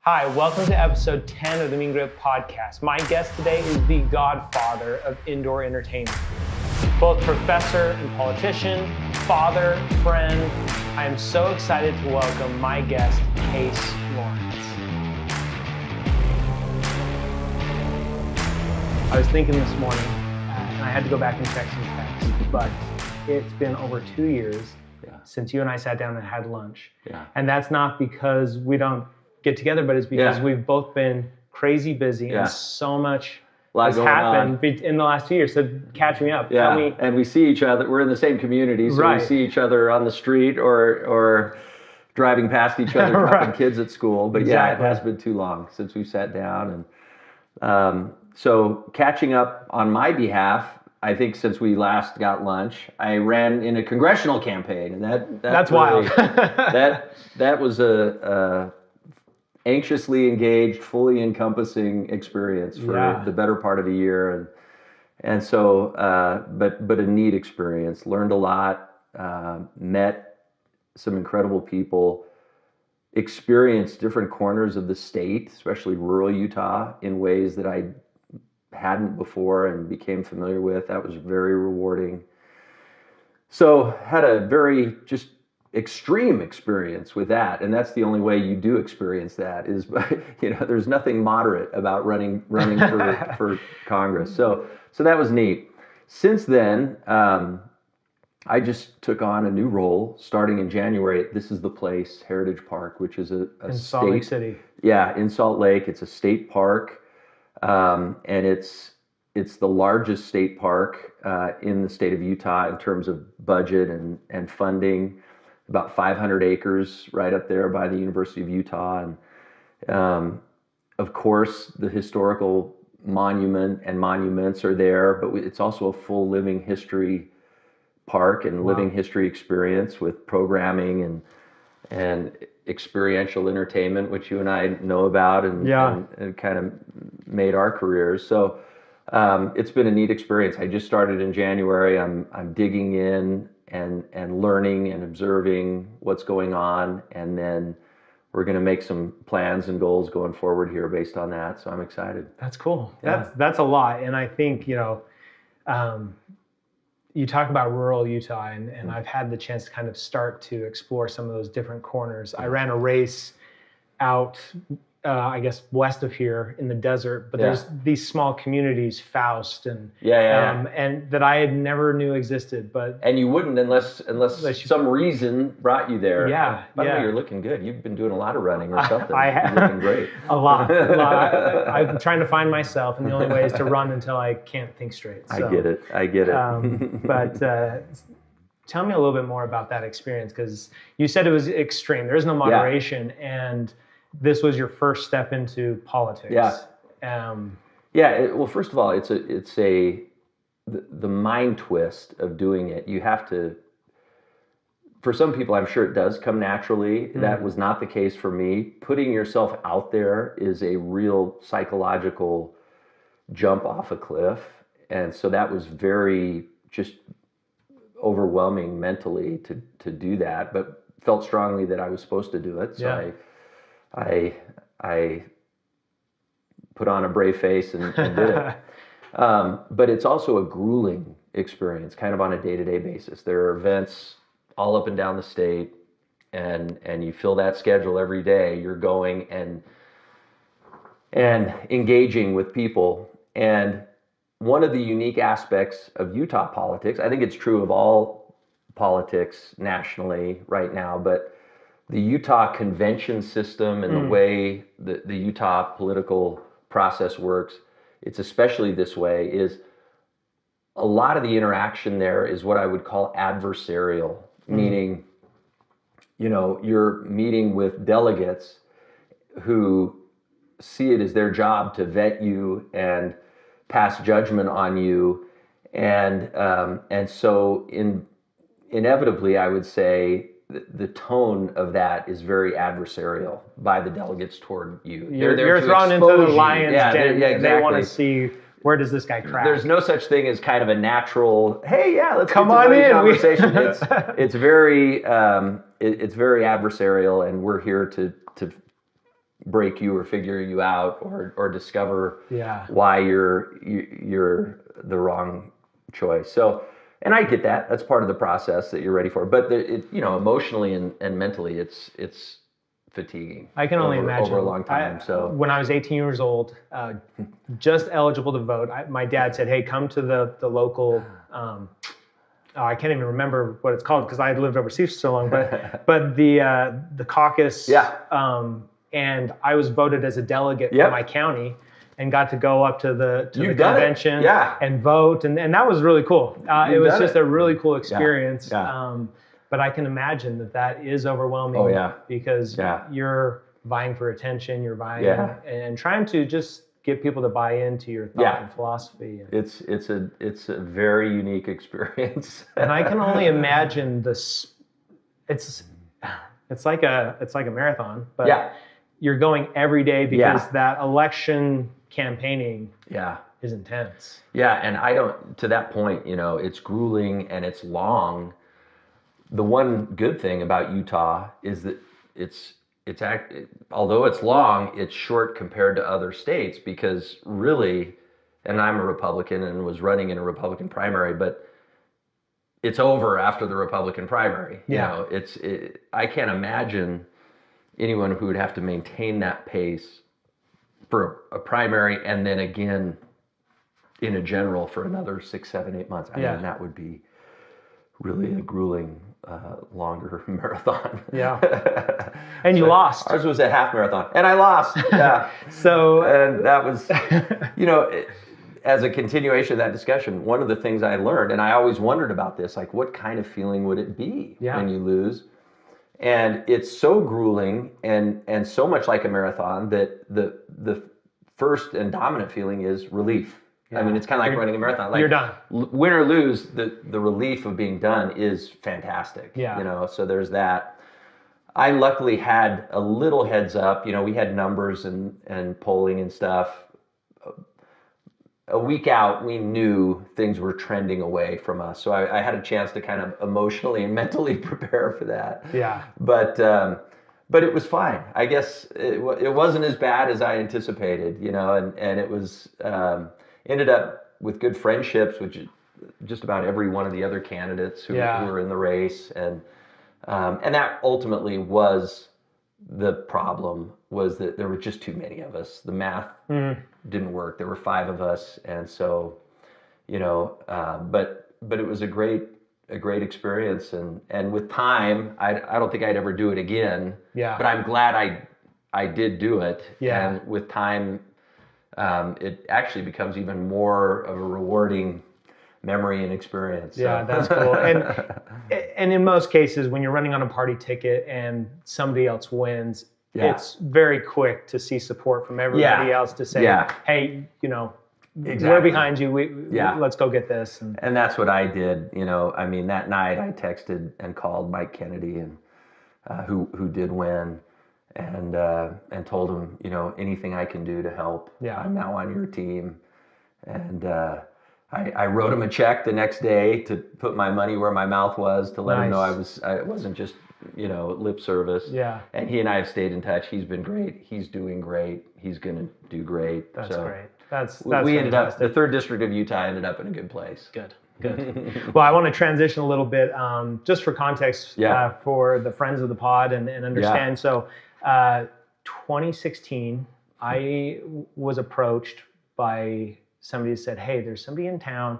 Hi, welcome to episode 10 of the Mean Grip podcast. My guest today is the Godfather of Indoor Entertainment. Both professor and politician, father, friend, I am so excited to welcome my guest, Case Lawrence. I was thinking this morning, and I had to go back and check some texts, but it's been over 2 years since you and I sat down and had lunch. And that's not because we don't get together, but it's because we've both been crazy busy and so much has happened in the last 2 years. So catch me up. Tell me. And we see each other. We're in the same community, so we see each other on the street or driving past each other, dropping kids at school. But it has been too long since we sat down. And so catching up on my behalf, I think since we last got lunch, I ran in a congressional campaign, and that's really wild. that was a anxiously engaged, fully encompassing experience for the better part of a year, and so but a neat experience. Learned a lot, met some incredible people, experienced different corners of the state, especially rural Utah, in ways that I hadn't before and became familiar with. That was very rewarding. So had a very just extreme experience with that, and that's the only way you do experience that is by, there's nothing moderate about running for Congress. So that was neat. Since then, I just took on a new role starting in January. This is the Place Heritage Park, which is a in Salt Lake City. Yeah, in Salt Lake. It's a state park, and it's the largest state park in the state of Utah in terms of budget and funding. About 500 acres right up there by the University of Utah. And of course, the historical monument and monuments are there, but it's also a full living history park and living history experience with programming and experiential entertainment, which you and I know about and kind of made our careers. So it's been a neat experience. I just started in January. I'm digging in and learning and observing what's going on, and then we're going to make some plans and goals going forward here based on that. So I'm excited. That's cool. That's a lot, and I think you talk about rural Utah, and I've had the chance to kind of start to explore some of those different corners. I ran a race out, I guess, west of here in the desert, but there's these small communities, Faust and and that I had never knew existed. And you wouldn't unless some reason brought you there. By the way, you're looking good. You've been doing a lot of running or something. I have. You're looking great. A lot. I'm trying to find myself, and the only way is to run until I can't think straight. So, I get it. But tell me a little bit more about that experience, because you said it was extreme. There is no moderation, and this was your first step into politics. Well, first of all, it's the mind twist of doing it. You have to. For some people, I'm sure it does come naturally. That was not the case for me. Putting yourself out there is a real psychological jump off a cliff, and so that was very just overwhelming mentally to do that. But felt strongly that I was supposed to do it. So I put on a brave face and did it. But it's also a grueling experience, kind of on a day-to-day basis. There are events all up and down the state, and you fill that schedule every day. You're going and engaging with people. And one of the unique aspects of Utah politics, I think it's true of all politics nationally right now, but the Utah convention system and the way the Utah political process works, it's especially this way, is a lot of the interaction there is what I would call adversarial, meaning, you're meeting with delegates who see it as their job to vet you and pass judgment on you. And so inevitably, I would say, the tone of that is very adversarial by the delegates toward you. You're thrown into the lion's den. Exactly. They want to see, where does this guy crack? There's no such thing as kind of a natural, hey, let's come on in conversation. It's very adversarial, and we're here to break you or figure you out or discover Yeah. why you're the wrong choice. So, and I get that. That's part of the process that you're ready for. But emotionally and mentally, it's fatiguing. I can only imagine over a long time. So when I was 18 years old, just eligible to vote, my dad said, "Hey, come to the local." I can't even remember what it's called because I had lived overseas for so long. But the caucus. Yeah. And I was voted as a delegate for my county, and got to go up to the convention and vote, and that was really cool. It was just a really cool experience. Yeah. But I can imagine that is overwhelming. Oh, yeah. Because you're vying for attention, you're vying and trying to just get people to buy into your thought and philosophy. It's a very unique experience. And I can only imagine this. It's like a marathon, but you're going every day because that election campaigning is intense. Yeah, and to that point, it's grueling and it's long. The one good thing about Utah is that although it's long, it's short compared to other states because really, and I'm a Republican and was running in a Republican primary, but it's over after the Republican primary. I can't imagine anyone who would have to maintain that pace for a primary and then again in a general for another 6, 7, 8 months. I mean, that would be really a grueling, longer marathon. Yeah. And you lost. Ours was a half marathon and I lost. Yeah. And that was, as a continuation of that discussion, one of the things I learned, and I always wondered about this, like what kind of feeling would it be when you lose? And it's so grueling and so much like a marathon that the first and dominant feeling is relief. Yeah. I mean, it's kind of like running a marathon. Like, you're done. Win or lose, the relief of being done is fantastic. Yeah. So there's that. I luckily had a little heads up. We had numbers and polling and stuff. A week out, we knew things were trending away from us. So I had a chance to kind of emotionally and mentally prepare for that. Yeah. But it was fine. I guess it wasn't as bad as I anticipated, and it was ended up with good friendships with just about every one of the other candidates who were in the race. And that ultimately was the problem, was that there were just too many of us. The math didn't work. There were 5 of us. And so, but it was a great experience. And with time, I don't think I'd ever do it again. Yeah. But I'm glad I did do it. Yeah. And with time, it actually becomes even more of a rewarding memory and experience. Yeah, that's cool. And in most cases, when you're running on a party ticket and somebody else wins, it's very quick to see support from everybody else to say, hey, we're behind you. Let's go get this. And that's what I did. I mean, that night I texted and called Mike Kennedy and who did win. And told him, anything I can do to help. Yeah. I'm now on your team. And I wrote him a check the next day to put my money where my mouth was, to let him know I wasn't just, lip service. Yeah. And he and I have stayed in touch. He's been great. He's doing great. He's going to do great. That's great. That's we ended up, the 3rd District of Utah ended up in a good place. Good. Well, I want to transition a little bit, just for context, for the friends of the pod and understand. Yeah. So, 2016, I was approached by somebody who said, hey, there's somebody in town.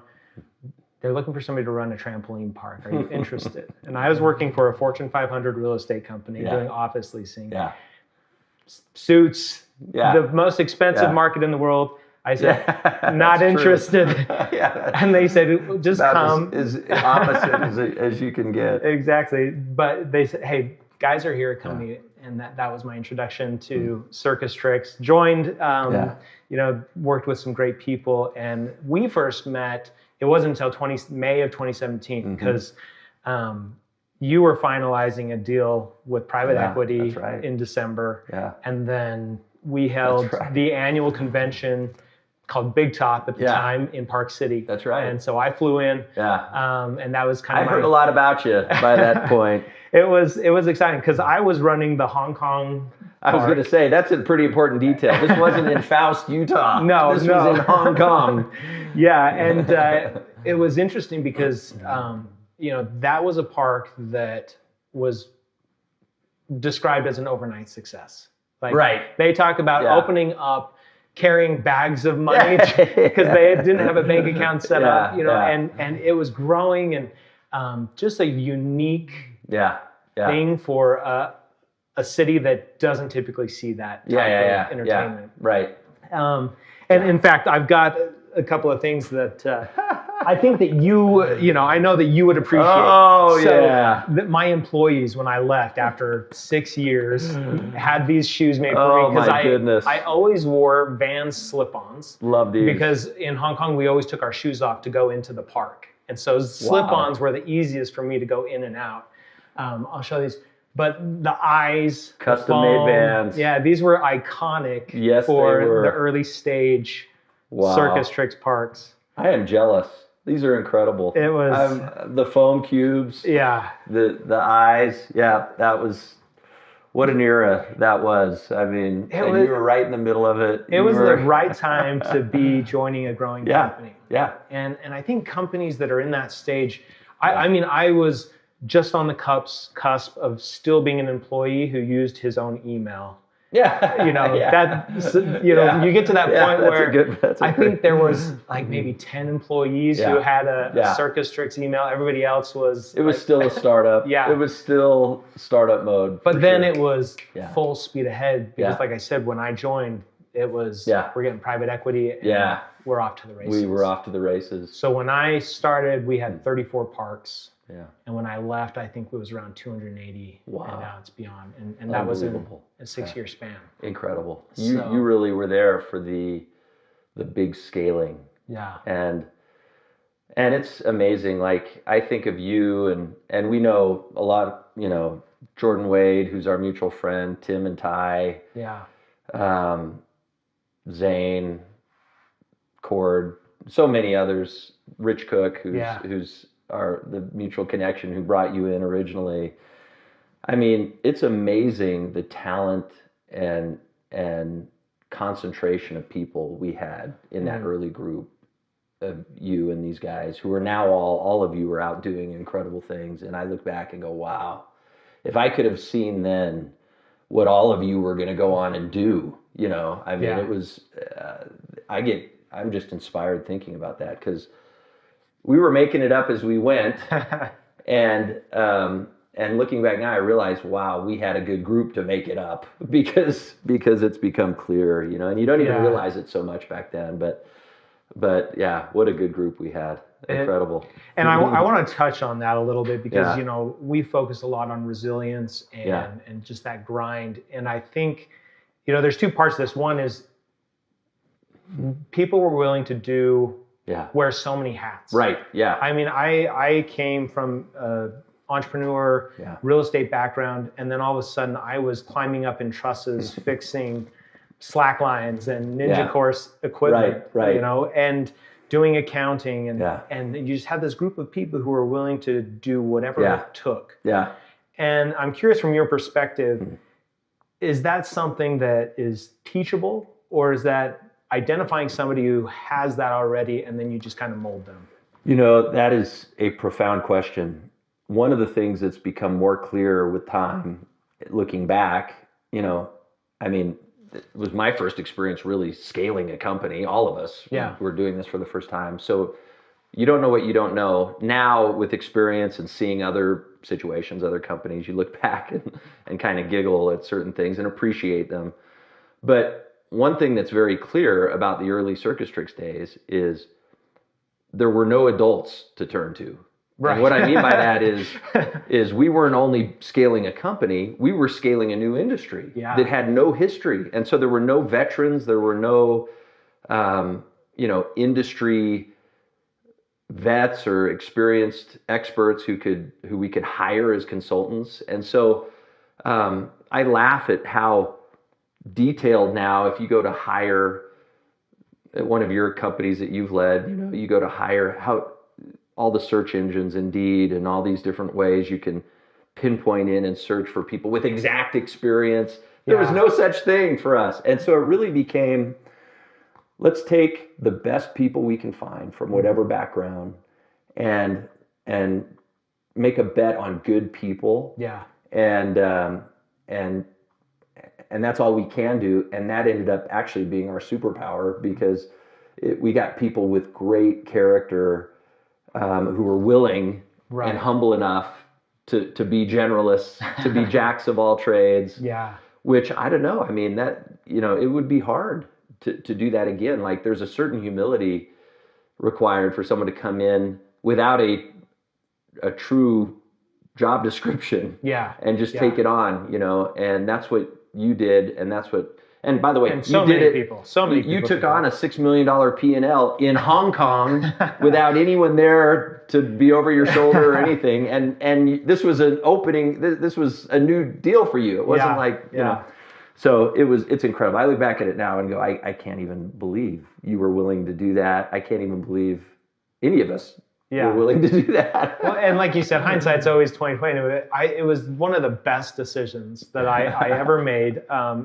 They're looking for somebody to run a trampoline park. Are you interested? And I was working for a Fortune 500 real estate company doing office leasing. Yeah. Suits, the most expensive market in the world. I said, not interested. And they said, just come. As opposite as you can get. Exactly. But they said, hey, guys are here, come meet. And that was my introduction to Circus Trix. Joined, worked with some great people. And we first met, it wasn't until May of 2017, because you were finalizing a deal with private equity in December. Yeah. And then we held the annual convention called Big Top at the time in Park City. That's right. And so I flew in. Yeah. And that was kind of I heard a lot about you by that point. It was exciting because I was running the Hong Kong I was going to say, that's a pretty important detail. This wasn't in Faust, Utah. No, this was in Hong Kong. Yeah, and it was interesting because, that was a park that was described as an overnight success. Like, they talked about opening up, carrying bags of money because they didn't have a bank account set up, and it was growing, and just a unique thing for a city that doesn't typically see that type of entertainment. Right. And in fact, I've got a couple of things that I think that I know that you would appreciate. Oh, That my employees, when I left after 6 years, had these shoes made for me because I always wore Vans slip-ons. Love these. Because in Hong Kong, we always took our shoes off to go into the park. And so slip-ons were the easiest for me to go in and out. I'll show these. But the eyes, custom-made Vans. Yeah, these were iconic for the early stage Circus Trix parks. I am jealous. These are incredible. It was the foam cubes. Yeah. The eyes. Yeah, that was what an era that was. I mean, you were right in the middle of it. It was the right time to be joining a growing company. Yeah. And I think companies that are in that stage, I mean, I was just on the cusp of still being an employee who used his own email. Yeah. You get to that point where I think there was like maybe 10 employees who had a Circus Trix email. Everybody else was... It was still a startup. It was still startup mode. But then it was full speed ahead because like I said, when I joined, it was, we're getting private equity and we're off to the races. We were off to the races. So when I started, we had 34 parks. Yeah. And when I left, I think it was around 280. Wow. And now it's beyond. And that was in a 6-year span. Incredible. You really were there for the big scaling. Yeah. And it's amazing. Like, I think of you and we know a lot, Jordan Wade, who's our mutual friend, Tim and Ty. Yeah. Zane, Cord, so many others. Rich Cook, who's the mutual connection, who brought you in originally. I mean, it's amazing the talent and concentration of people we had in that early group of you and these guys who are now all of you are out doing incredible things. And I look back and go, wow, if I could have seen then what all of you were going to go on and do, I mean, it was, I'm just inspired thinking about that because we were making it up as we went, and looking back now, I realized, wow, we had a good group to make it up because it's become clear, and you don't even realize it so much back then. But yeah, what a good group we had. Incredible. And I want to touch on that a little bit because we focus a lot on resilience and just that grind. And I think there's two parts to this. One is people were willing to wear so many hats. Right. Yeah. I mean, I came from entrepreneur, real estate background, and then all of a sudden I was climbing up in trusses, fixing slack lines and ninja course equipment, right. And doing accounting, and you just had this group of people who were willing to do whatever it took. Yeah. And I'm curious from your perspective, is that something that is teachable, or is that identifying somebody who has that already and then you just kind of mold them? That is a profound question. One of the things that's become more clear with time, looking back, I mean, it was my first experience really scaling a company, all of us were doing this for the first time. So you don't know what you don't know. Now with experience and seeing other situations, other companies, you look back and kind of giggle at certain things and appreciate them. But one thing that's very clear about the early Circus Trix days is there were no adults to turn to. Right. And what I mean by that is we weren't only scaling a company, we were scaling a new industry that had no history. And so there were no veterans, there were no, industry vets or experienced experts who we could hire as consultants. And so I laugh at how detailed now, if you go to hire at one of your companies that you've led, you go to hire, how all the search engines, Indeed, and all these different ways you can pinpoint in and search for people with exact experience There was no such thing for us. And so it really became, let's take the best people we can find from whatever background and make a bet on good people. Yeah. And that's all we can do. And that ended up actually being our superpower, because we got people with great character who were willing and humble enough to be generalists, to be jacks of all trades. Yeah. Which, I don't know. I mean, that, it would be hard to do that again. Like, there's a certain humility required for someone to come in without a true job description. Yeah. And just take it on, and that's what you did. And that's what, and by the way, and so you did many it. People, so many people. You took on a $6 million P&L in Hong Kong without anyone there to be over your shoulder or anything. And this was an opening. This was a new deal for you. It wasn't you know. So it's incredible. I look back at it now and go, I can't even believe you were willing to do that. I can't even believe any of us were willing to do that. Well, and like you said, hindsight's always 20/20. It was one of the best decisions that I ever made.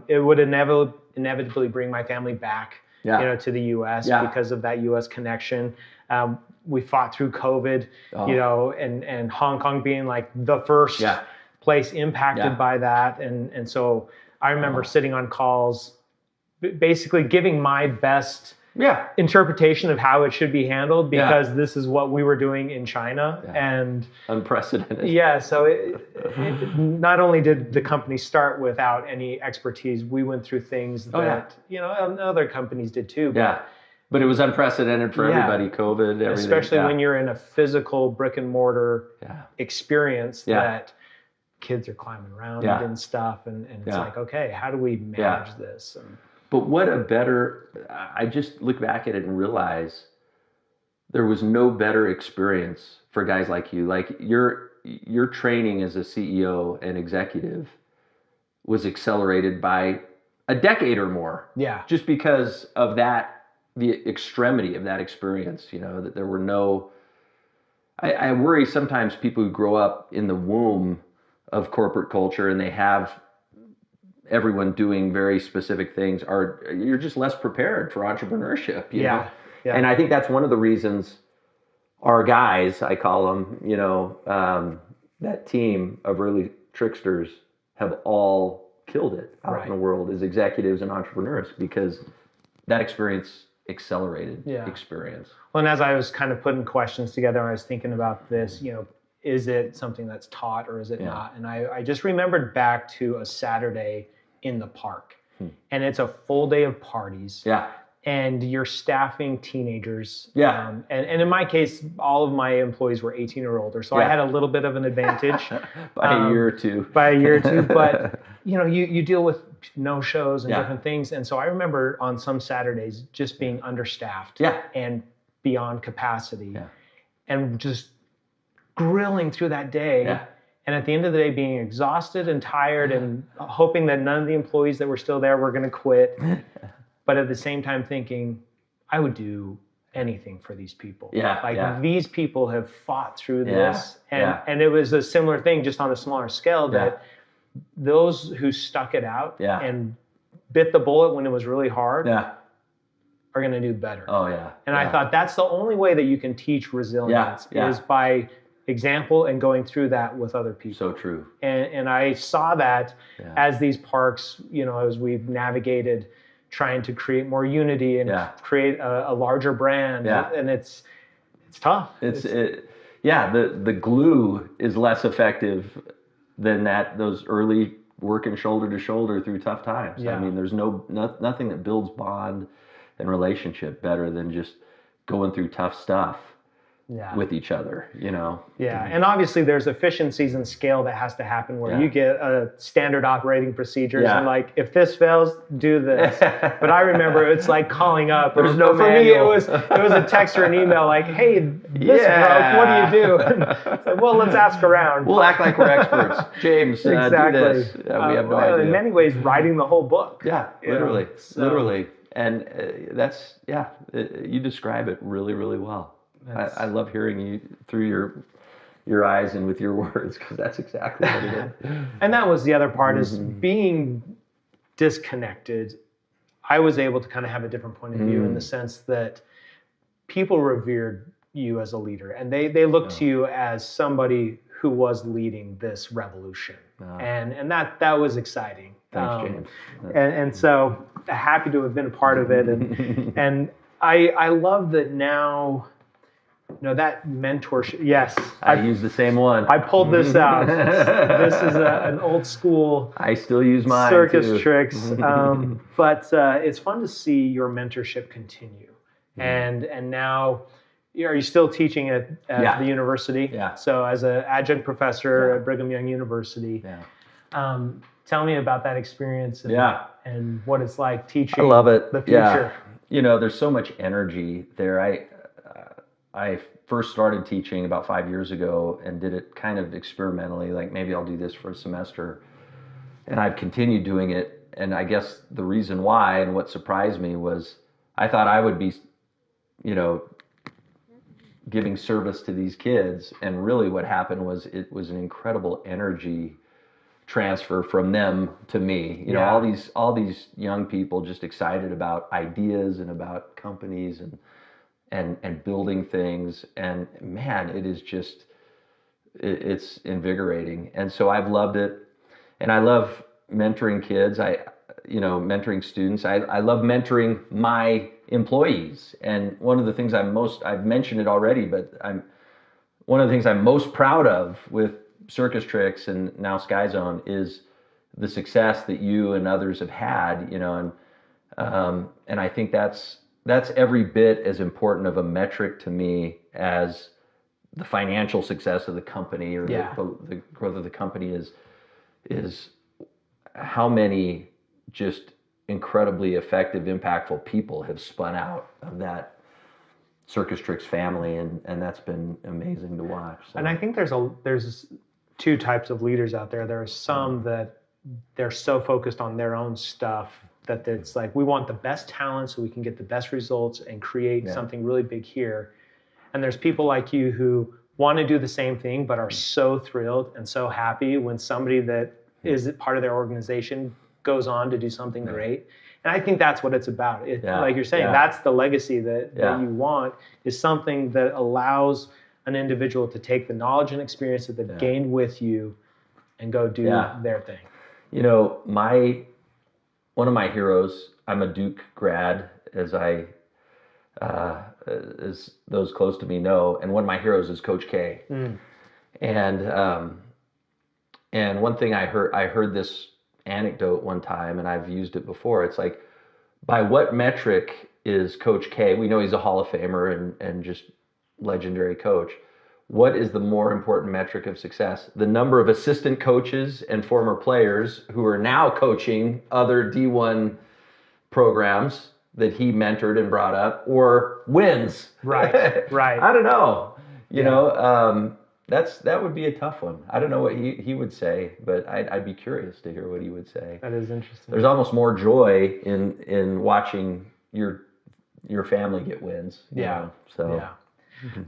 It would inevitably bring my family back, to the U.S. because of that U.S. connection. We fought through COVID, and Hong Kong being like the first place impacted by that, and so I remember sitting on calls, basically giving my best interpretation of how it should be handled, because this is what we were doing in China, and unprecedented. So it not only did the company start without any expertise, we went through things that other companies did too. But it was unprecedented for everybody. COVID, everything. Especially when you're in a physical brick and mortar experience that kids are climbing around and stuff, and it's like, okay, how do we manage this? But what a better, I just look back at it and realize there was no better experience for guys like you. Like, your training as a CEO and executive was accelerated by a decade or more. Just because of the extremity of that experience, that there were no, I worry sometimes people who grow up in the womb of corporate culture and they have everyone doing very specific things, you're just less prepared for entrepreneurship, you know? And I think that's one of the reasons our guys, I call them, that team of early tricksters have all killed it out in the world as executives and entrepreneurs, because that experience accelerated experience. Well, and as I was kind of putting questions together, I was thinking about this, is it something that's taught or is it not? And I just remembered back to a Saturday in the park, and it's a full day of parties, and you're staffing teenagers, and in my case, all of my employees were 18 or older, so I had a little bit of an advantage by a year or two. But you deal with no shows and different things, and so I remember on some Saturdays just being understaffed and beyond capacity, and just grilling through that day. And at the end of the day, being exhausted and tired and hoping that none of the employees that were still there were going to quit. But at the same time thinking, I would do anything for these people. These people have fought through this. And it was a similar thing, just on a smaller scale, that those who stuck it out and bit the bullet when it was really hard are going to do better. And I thought that's the only way that you can teach resilience is by example and going through that with other people. So true. And I saw that as these parks, as we've navigated trying to create more unity and create a larger brand. And it's tough. The glue is less effective than those early working shoulder to shoulder through tough times. I mean, there's nothing that builds bond and relationship better than just going through tough stuff with each other, And obviously there's efficiencies and scale that has to happen where you get a standard operating procedures and like, if this fails, do this. But I remember it's like calling up. There's no for manual. me, it was a text or an email like, hey, this broke, what do you do? And so, well, let's ask around. We'll act like we're experts. James, do this. We have no idea. In many ways, writing the whole book. Literally. And you describe it really, really well. I love hearing you through your eyes and with your words, because that's exactly what it is. And that was the other part, is being disconnected, I was able to kind of have a different point of view in the sense that people revered you as a leader, and they looked to you as somebody who was leading this revolution, and that was exciting. Thanks, James. And so happy to have been a part of it, and I love that now. That mentorship. Yes, I use the same one. I pulled this out. This is an old school. I still use mine. Circus Trix. But it's fun to see your mentorship continue. And now, are you still teaching at the university? Yeah. So as an adjunct professor at Brigham Young University. Yeah. Tell me about that experience. And what it's like teaching. I love it. The future. Yeah. There's so much energy there. I first started teaching about 5 years ago and did it kind of experimentally, like maybe I'll do this for a semester. And I've continued doing it. And I guess the reason why and what surprised me was I thought I would be, giving service to these kids. And really what happened was it was an incredible energy transfer from them to me. All these young people just excited about ideas and about companies and building things, and man, it is just, it's invigorating. And so I've loved it, and I love mentoring kids. Mentoring students. I love mentoring my employees. And one of the things I've mentioned it already, but one of the things I'm most proud of with Circus Trix and now Sky Zone is the success that you and others have had, and I think that's every bit as important of a metric to me as the financial success of the company or the growth of the company is how many just incredibly effective, impactful people have spun out of that Circus Trix family, and that's been amazing to watch. So. And I think there's two types of leaders out there. There are some that they're so focused on their own stuff that it's like, we want the best talent so we can get the best results and create something really big here. And there's people like you who want to do the same thing but are so thrilled and so happy when somebody that is part of their organization goes on to do something great. And I think that's what it's about. Like you're saying, that's the legacy that you want, is something that allows an individual to take the knowledge and experience that they've gained with you and go do their thing. One of my heroes, I'm a Duke grad, as those close to me know, and one of my heroes is Coach K. And one thing I heard this anecdote one time, and I've used it before. It's like, by what metric is Coach K? We know he's a Hall of Famer and just legendary coach. What is the more important metric of success? The number of assistant coaches and former players who are now coaching other D1 programs that he mentored and brought up, or wins? Right. I don't know. That would be a tough one. I don't know what he would say, but I'd be curious to hear what he would say. That is interesting. There's almost more joy in watching your family get wins.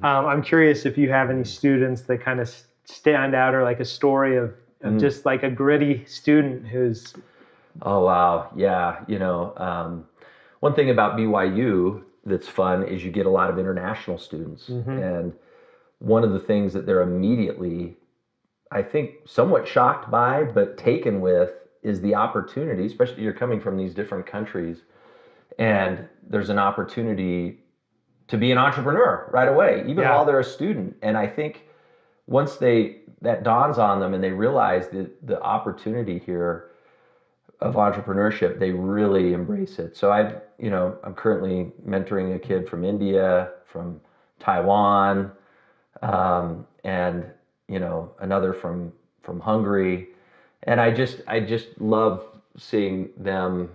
I'm curious if you have any students that kind of stand out, or like a story of just like a gritty student who's. Oh wow, yeah. One thing about BYU that's fun is you get a lot of international students, and one of the things that they're immediately, I think, somewhat shocked by, but taken with, is the opportunity, especially you're coming from these different countries, and there's an opportunity to be an entrepreneur right away, even while they're a student. And I think once that dawns on them and they realize the opportunity here of entrepreneurship, they really embrace it. So I'm currently mentoring a kid from India, from Taiwan, and another from Hungary, and I just love seeing them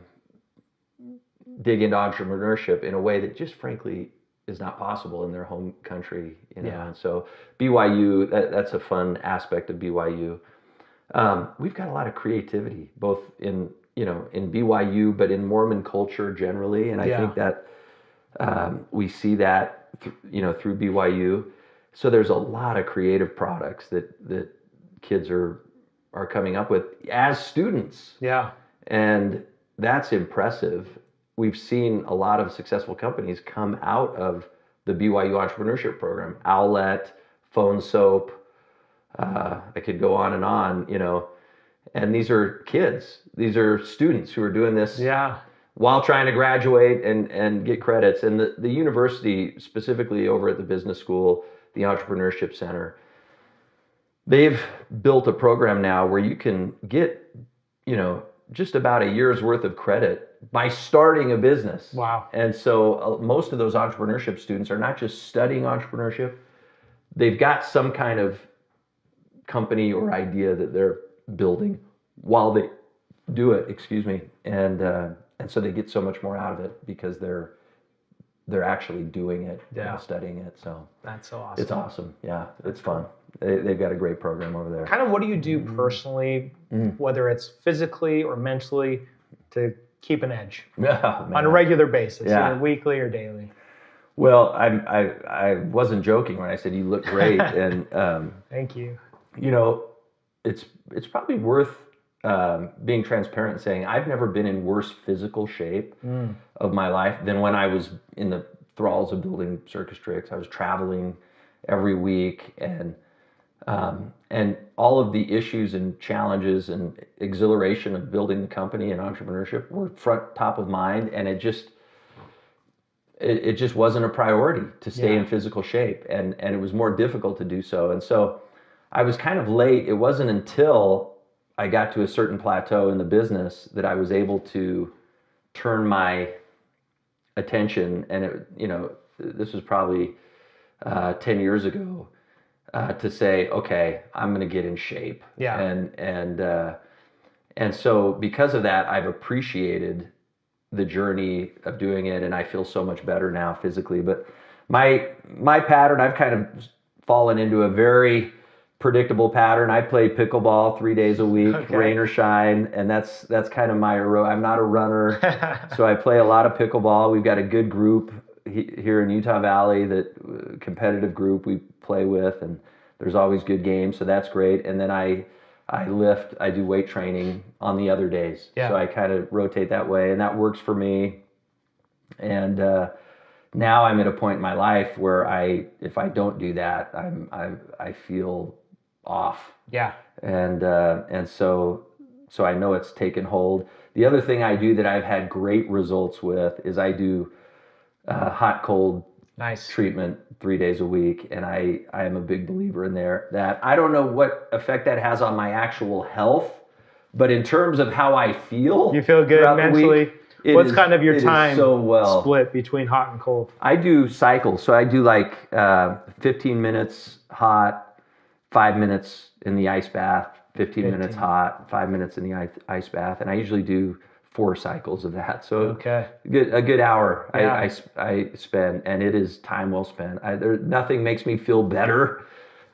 dig into entrepreneurship in a way that just frankly is not possible in their home country. And so BYU, that's a fun aspect of BYU. We've got a lot of creativity, both in BYU, but in Mormon culture generally, and I think that we see that through BYU. So there's a lot of creative products that kids are coming up with as students. Yeah. And that's impressive. We've seen a lot of successful companies come out of the BYU entrepreneurship program. Owlet, Phone Soap, I could go on, you know. And these are kids. These are students who are doing this while trying to graduate and get credits. And the university, specifically over at the business school, the Entrepreneurship Center, they've built a program now where you can get, you know, just about a year's worth of credit by starting a business. Wow. And so most of those entrepreneurship students are not just studying entrepreneurship, they've got some kind of company or idea that they're building while they do it, and so they get so much more out of it because they're actually doing it, studying it. So that's so awesome. It's awesome. Yeah, it's fun. They've got a great program over there. Kind of, what do you do personally, whether it's physically or mentally, to keep an edge on a regular basis, either weekly or daily? Well, I wasn't joking when I said you look great, and thank you. You know, it's probably worth being transparent and saying I've never been in worse physical shape of my life than when I was in the thralls of building Circus Trix. I was traveling every week, and all of the issues and challenges and exhilaration of building the company and entrepreneurship were top of mind, and it just wasn't a priority to stay in physical shape, and it was more difficult to do so. And so I was kind of late. It wasn't until I got to a certain plateau in the business that I was able to turn my attention, and this was probably 10 years ago, to say, okay, I'm going to get in shape. Yeah. And so because of that, I've appreciated the journey of doing it, and I feel so much better now physically. But my pattern, I've kind of fallen into a very predictable pattern. I play pickleball 3 days a week, rain or shine, and that's kind of I'm not a runner, so I play a lot of pickleball. We've got a good group here in Utah Valley, that competitive group we play with, and there's always good games, so that's great. And then I lift, I do weight training on the other days, so I kind of rotate that way, and that works for me. And now I'm at a point in my life where if I don't do that, I feel off. Yeah. And so I know it's taken hold. The other thing I do that I've had great results with is I do hot cold treatment 3 days a week, and I am a big believer in that. I don't know what effect that has on my actual health, but in terms of how I feel, you feel good mentally. What's kind of your time so split between hot and cold? I do cycles, so I do like 15 minutes hot, 5 minutes in the ice bath, 15 minutes hot, 5 minutes in the ice bath, and I usually do 4 cycles of that. So a good hour I spend, and it is time well spent. Nothing makes me feel better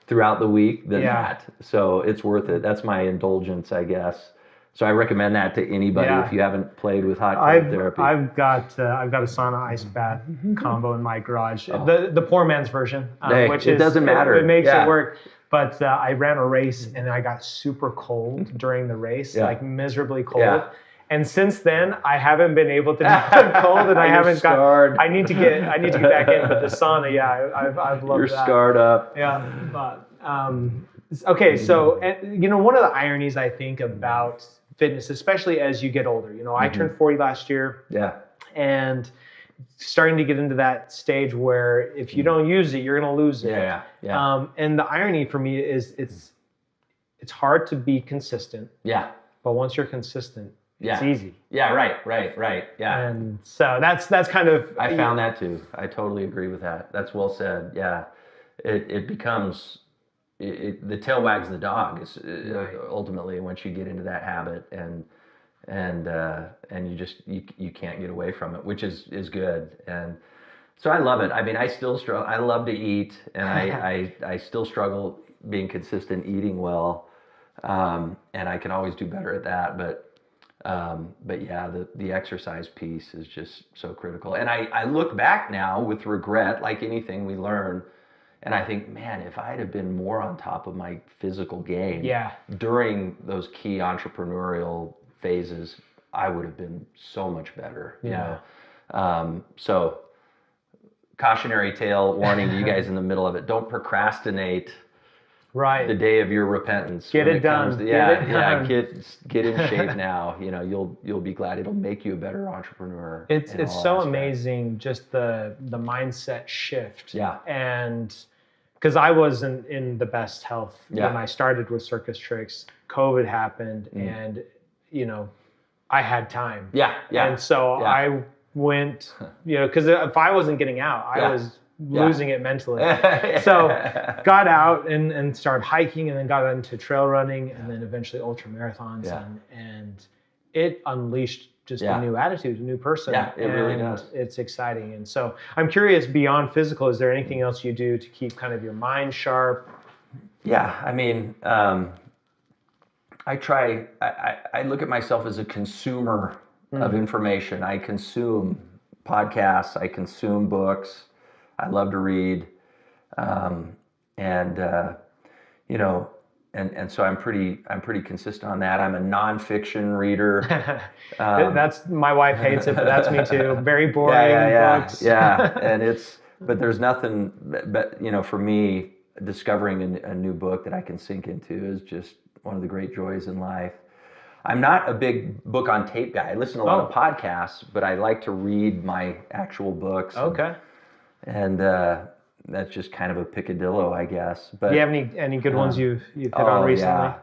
throughout the week than that. So it's worth it. That's my indulgence, I guess. So I recommend that to anybody if you haven't played with hot cold therapy. I've got a sauna ice bath combo in my garage. The poor man's version, which it doesn't matter. It makes it work. But I ran a race, and I got super cold during the race, like miserably cold. Yeah. And since then, I haven't been able to be cold, and I haven't got. I need to get back in. But the sauna, I've loved You're that. You're scarred up. Yeah, but okay. So one of the ironies I think about fitness, especially as you get older. I turned 40 last year. Yeah. And starting to get into that stage where if you don't use it, you're going to lose it. Yeah. And the irony for me is it's hard to be consistent. Yeah. But once you're consistent, it's easy. Yeah. Right. Yeah. And so that's kind of. I found that too. I totally agree with that. That's well said. Yeah. It becomes. The tail wags the dog is ultimately once you get into that habit, and you can't get away from it, which is good. And so I love it. I mean, I still struggle. I love to eat, and I still struggle being consistent eating well, and I can always do better at that. But yeah, the exercise piece is just so critical. And I look back now with regret, like anything we learn. And I think, man, if I'd have been more on top of my physical game during those key entrepreneurial phases, I would have been so much better. You Yeah. know? So cautionary tale warning to you guys in the middle of it. Don't procrastinate the day of your repentance. Get it done. Get in shape now. You know, you'll be glad. It'll make you a better entrepreneur. It's so amazing, just the mindset shift. Yeah. And because I wasn't in the best health when I started with Circus Trix, COVID happened, and you know, I had time. Yeah. And so I went, you know, because if I wasn't getting out, I was losing it mentally. So got out and started hiking, and then got into trail running, and then eventually ultra marathons, and it unleashed just a new attitude, a new person. Yeah, it really does. It's exciting. And so I'm curious, beyond physical, is there anything else you do to keep kind of your mind sharp? Yeah, I mean, I look at myself as a consumer of information. I consume podcasts, I consume books, I love to read, you know, and so I'm pretty consistent on that. I'm a nonfiction reader. That's, my wife hates it, but that's me too. Very boring books. And but there's nothing, but you know, for me, discovering a new book that I can sink into is just one of the great joys in life. I'm not a big book on tape guy. I listen to a lot of podcasts, but I like to read my actual books. Okay. And that's just kind of a picadillo, I guess. But do you have any good ones you've hit on recently?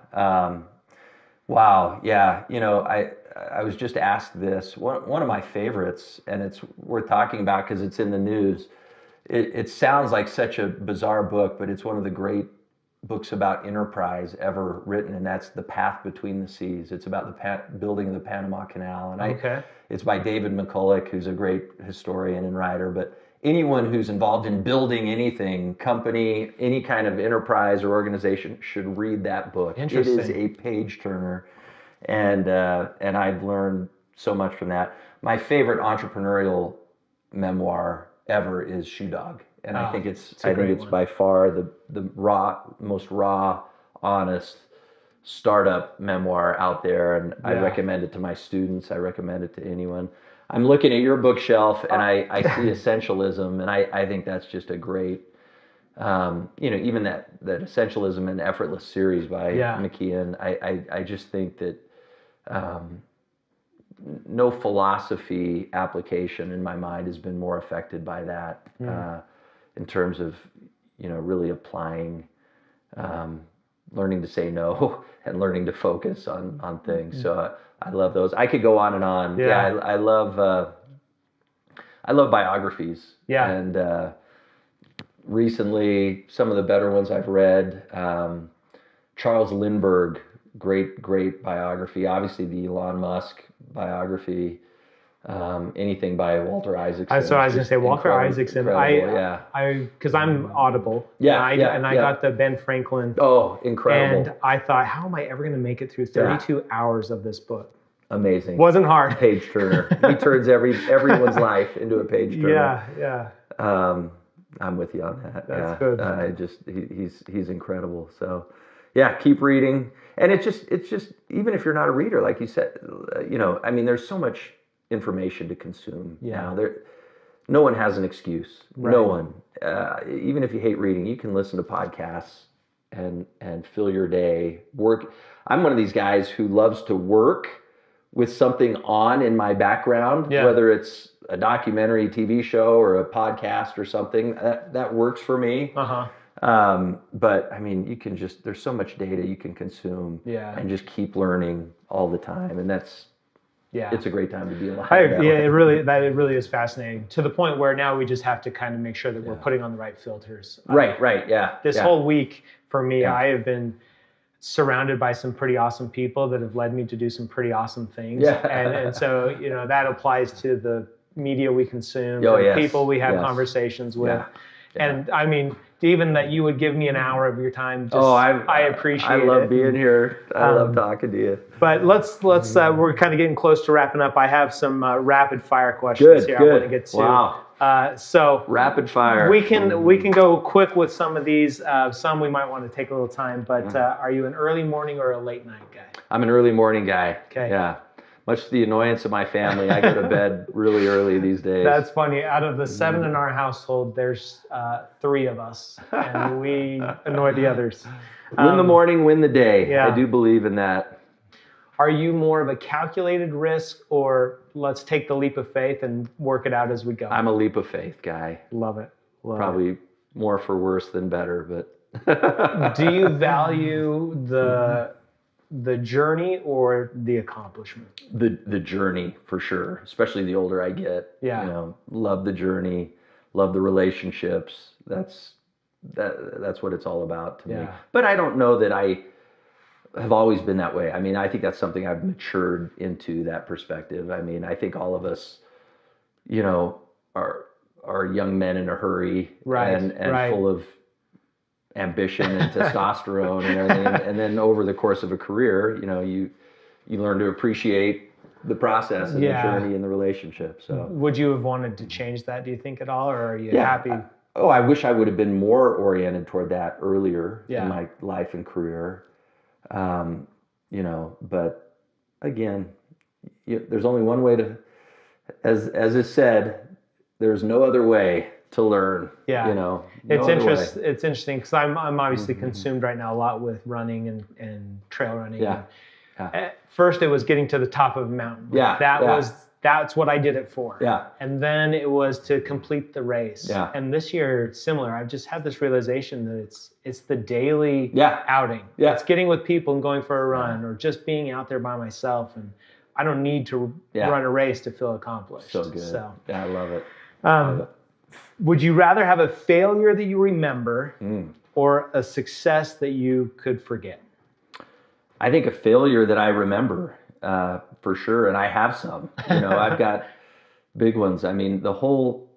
Wow, yeah. You know, I was just asked this. One of my favorites, and it's worth talking about because it's in the news. It sounds like such a bizarre book, but it's one of the great books about enterprise ever written, and that's The Path Between the Seas. It's about the building of the Panama Canal, and it's by David McCulloch, who's a great historian and writer. But anyone who's involved in building anything, company, any kind of enterprise or organization should read that book. It is a page turner, and I've learned so much from that. My favorite entrepreneurial memoir ever is Shoe Dog. And I think it's by far the most raw, honest startup memoir out there, and I recommend it to my students. I recommend it to anyone. I'm looking at your bookshelf, and I see essentialism, and I think that's just a great, you know, even that Essentialism and Effortless series by McKeon. I just think that no philosophy application in my mind has been more affected by that. In terms of, you know, really applying, learning to say no and learning to focus on things. So I love those. I could go on and on. I love biographies. And recently, some of the better ones I've read, Charles Lindbergh, great biography. Obviously, the Elon Musk biography. Anything by Walter Isaacson. So I was going to say Walter Isaacson. Because I'm Audible. I got the Ben Franklin. Oh, incredible! And I thought, how am I ever going to make it through 32 hours of this book? Amazing. Wasn't hard. Page turner. He turns everyone's life into a page turner. I'm with you on that. That's good. He's incredible. So, keep reading. And it's just even if you're not a reader, like you said, you know, I mean, there's so much information to consume now. No one has an excuse. No one. Even if you hate reading, you can listen to podcasts and fill your day. Work. I'm one of these guys who loves to work with something on in my background, whether it's a documentary TV show or a podcast or something. That works for me. But I mean, you can there's so much data you can consume and just keep learning all the time, and that's it's a great time to be alive. It really is fascinating, to the point where now we just have to kind of make sure that we're putting on the right filters. This whole week for me, I have been surrounded by some pretty awesome people that have led me to do some pretty awesome things. And so, you know, that applies to the media we consume, the people we have conversations with. And I mean, even that you would give me an hour of your time. I appreciate it. I love being here. I love talking to you. But let's we're kind of getting close to wrapping up. I have some rapid fire questions here I want to get to. Wow. So rapid fire. We can go quick with some of these. Some we might want to take a little time. But are you an early morning or a late night guy? I'm an early morning guy. Okay. Yeah. Much to the annoyance of my family, I go to bed really early these days. That's funny. Out of the 7 in our household, there's 3 of us, and we annoy the others. Win the morning, win the day. Yeah. I do believe in that. Are you more of a calculated risk, or let's take the leap of faith and work it out as we go? I'm a leap of faith guy. Love it. Probably more for worse than better, but. Do you value the journey or the accomplishment? The journey, for sure, especially the older I get. Yeah. You know, love the journey, love the relationships. That's what it's all about to me. But I don't know that I have always been that way. I mean, I think that's something I've matured into, that perspective. I mean, I think all of us, you know, are young men in a hurry, and full of ambition and testosterone and everything. And then over the course of a career, you know, you learn to appreciate the process and the journey and the relationship. So would you have wanted to change that, do you think, at all, or are you happy? I wish I would have been more oriented toward that earlier in my life and career. You know, but again, there's only one way to, as is said, there's no other way to learn. Yeah. You know, it's interesting because I'm obviously consumed right now a lot with running and trail running. Yeah. At first it was getting to the top of a mountain. That's what I did it for. Yeah. And then it was to complete the race. Yeah. And this year, similar, I've just had this realization that it's the daily outing. Yeah. It's getting with people and going for a run, or just being out there by myself. And I don't need to run a race to feel accomplished. So good. So, I love it. Would you rather have a failure that you remember or a success that you could forget? I think a failure that I remember, for sure, and I have some. You know, I've got big ones. I mean, the whole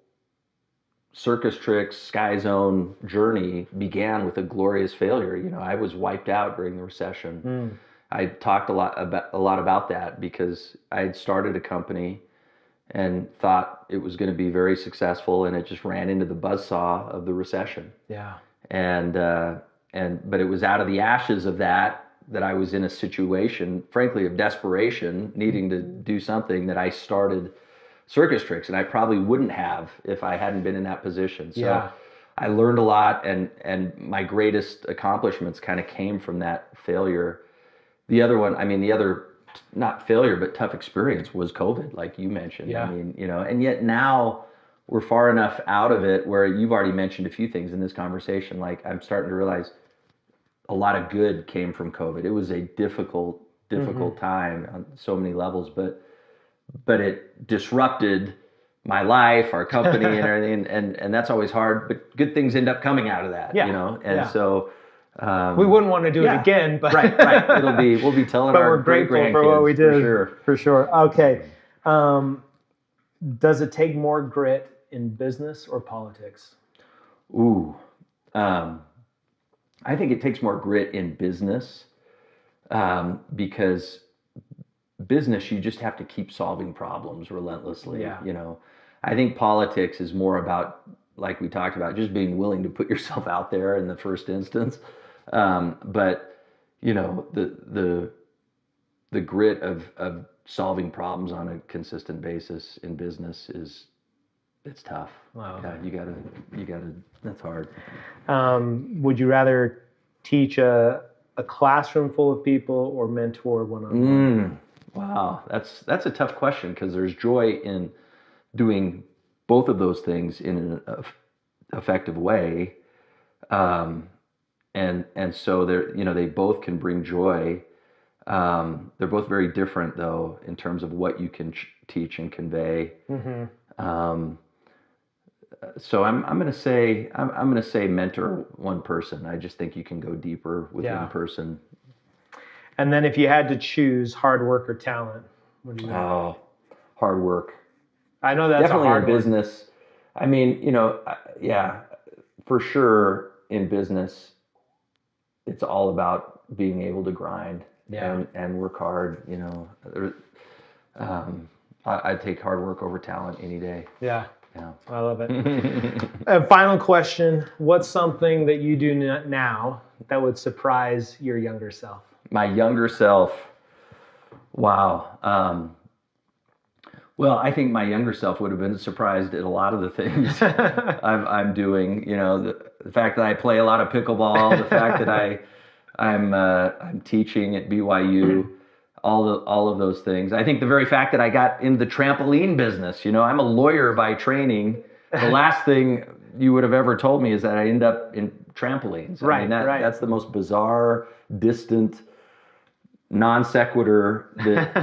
Circus Trix Sky Zone journey began with a glorious failure. You know, I was wiped out during the recession. I talked a lot about that because I had started a company and thought it was going to be very successful, and it just ran into the buzzsaw of the recession. Yeah. But it was out of the ashes of that I was in a situation, frankly, of desperation, needing to do something, that I started Circus Trix, and I probably wouldn't have if I hadn't been in that position. So I learned a lot, and my greatest accomplishments kind of came from that failure. The other one, I mean, not failure, but tough experience was COVID, like you mentioned. Yeah. I mean, you know, and yet now we're far enough out of it where you've already mentioned a few things in this conversation. Like, I'm starting to realize a lot of good came from COVID. It was a difficult time on so many levels, but it disrupted my life, our company, and everything. And that's always hard, but good things end up coming out of that, you know? And so, we wouldn't want to do it again, but right. We'll be telling our great grandkids. For what we did, for sure. Okay. Does it take more grit in business or politics? Ooh, I think it takes more grit in business, because business, you just have to keep solving problems relentlessly. Yeah. You know, I think politics is more about, like we talked about, just being willing to put yourself out there in the first instance. But you know, the grit of solving problems on a consistent basis in business it's tough. Wow. Yeah, you gotta, that's hard. Would you rather teach a classroom full of people or mentor one-on-one? Wow, that's a tough question, because there's joy in doing both of those things in an effective way, and so they're, you know, they both can bring joy. They're both very different, though, in terms of what you can teach and convey. So I'm going to say mentor one person. I just think you can go deeper with one person. And then if you had to choose hard work or talent, what do you know? Oh, hard work. I know that's definitely a hard in business. I mean, you know, for sure in business, it's all about being able to grind and work hard. You know, I'd take hard work over talent any day. Yeah. I love it. Final question. What's something that you do now that would surprise your younger self? My younger self. Wow. Well, I think my younger self would have been surprised at a lot of the things I'm doing. You know, the fact that I play a lot of pickleball, the fact that I'm teaching at BYU, all of those things. I think the very fact that I got in the trampoline business. You know, I'm a lawyer by training. The last thing you would have ever told me is that I end up in trampolines. I mean, that's the most bizarre, distant, non sequitur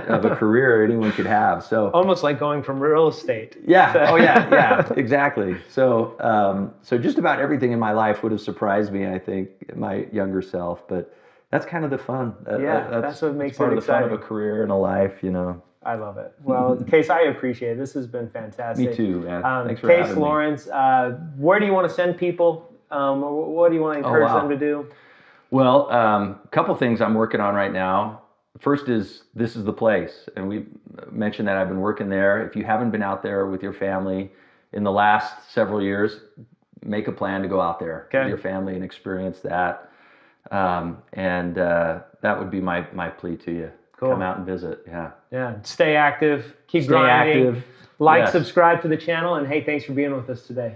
of a career anyone could have. So almost like going from real estate. Yeah. Oh yeah. Exactly. So so just about everything in my life would have surprised me. I think my younger self, but that's kind of the fun. That's what makes part it of the fun of a career and a life. You know. I love it. Well, Case, I appreciate it. This has been fantastic. Me too, man. Thanks for Case having Lawrence, where do you want to send people? What do you want to encourage them to do? Well, a couple things I'm working on right now. First is This Is the Place, and we mentioned that I've been working there. If you haven't been out there with your family in the last several years, make a plan to go out there with your family and experience that. And that would be my plea to you. Cool. Come out and visit. Yeah. Stay active. Keep grinding. Stay active. Like, subscribe to the channel, and hey, thanks for being with us today.